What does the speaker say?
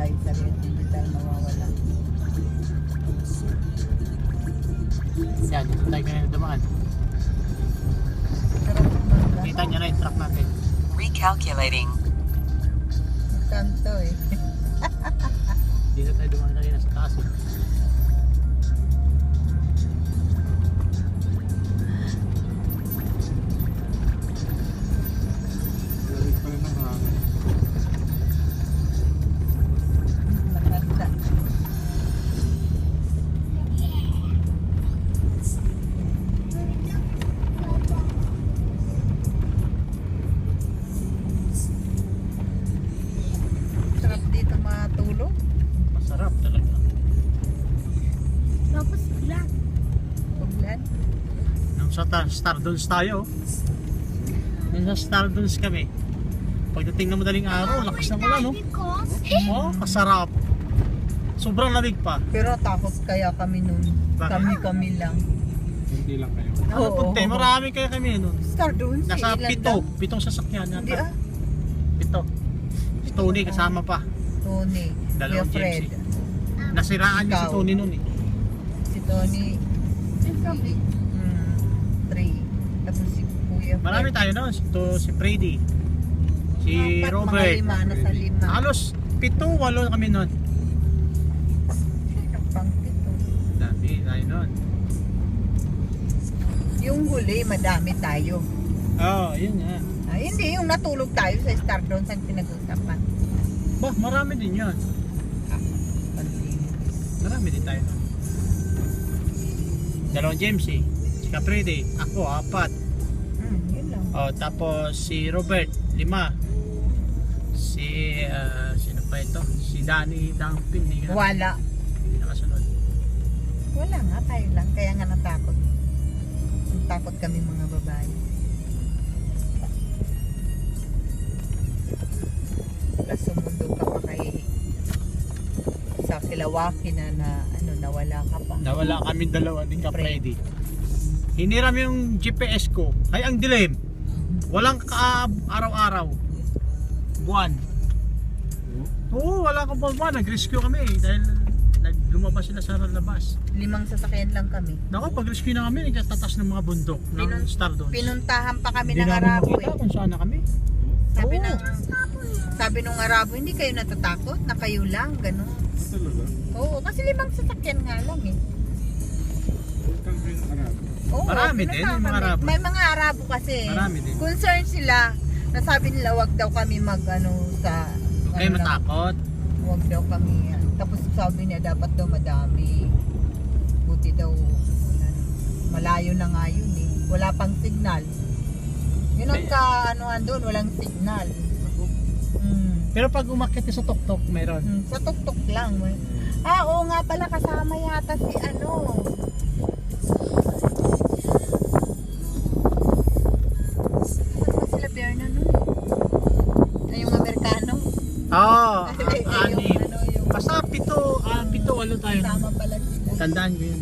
Kahit sabihin, hindi tayo mawawala. Yan, dito tayo kanina dumaan. Sarap naman. Kita nyo na yung truck natin. Recalculating. Kanto eh. Dito tayo dumaan kanina sa taas eh. Maganda. Sarap dito matulog. Masarap talaga. Tapos ulan. Uglan. Nung sa Stardust tayo, nung sa Stardust kami, pagdating ng madaling araw, lakas ng ulan, no? Oh, kasarap. Sobrang lamig pa. Pero takot kaya kami nun. Bakit? Kami lang. Hindi lang kayo. Ano punte? Marami kaya kami nun. Stardust. Nasa ilan pito. daw? Pitong sasakyan Hindi yata. ah. Pito. Si Tony kasama pa. Tony. Dalawang Kuya Fred. James Nasiraan niya si Ikaw. Tony nun eh. Si Tony. Three. Tapos si Kuya Fred. Marami tayo nun. Si Freddy. Si Apat, Robert. Mga lima, nasa lima. Halos 7-8 kami nun. Pang pito. Dami tayo nun. Yung huli, madami tayo. Oo, yun nga. Ay, hindi. Yung natulog tayo sa Stardust ang pinag-usapan. Bah, marami din yun. Marami din tayo nun. Dalawang James eh. Si Caprede. Ako, 4. Yun lang. Oh, tapos si Robert, 5. Si, sino pa ito? Si Danny Dampin. Wala. Nakasunod. Wala nga, tayo lang. Kaya nga natakot. Natakot kami mga babae. Tapos sumundo ka pa kay sa Kilawaki na ano, nawala ka pa. Nawala kami dalawa din Caprede. Hiniram yung GPS ko. Ay, ang dilim. Walang araw-araw. Buwan. Oo, wala kang buwan. Nag-rescue kami dahil lumabas sila sa labas. 5 sasakyan lang kami. Naku, pag-rescue na kami, nagtatatas ng mga bundok ng Stardust. Pinuntahan pa kami Hindi ng namin Arabo makita eh. kung saan na kami. Sabi Oo. sabi nung Arabo, hindi kayo natatakot na kayo lang, gano'n. Talaga? Oo, kasi 5 sasakyan nga lang eh. Utang ko yung Arabo. Oo, Marami din, pinuntahan yung mga kami. Arabo. May mga Arabo kasi. Marami din. Concerned sila. Nasabi nila wag daw kami mag ano sa Huwag kayo ano lang, matakot. wag daw kami. Tapos sabi niya dapat daw madami. Buti daw ano, malayo na nga yun eh. Wala pang signal. Yun ang ka-anuhan doon, walang signal. Pero pag umakyat ka sa tuktok, meron. Sa tuktok lang. Oo nga pala, kasama yata si ano. Saan ba sila Berna nun? Ay, yung Amerikano. Oo, Yung anim. ano, yung Basta 7, 8 tayo. kasama pala sila. Tandaan ko yun.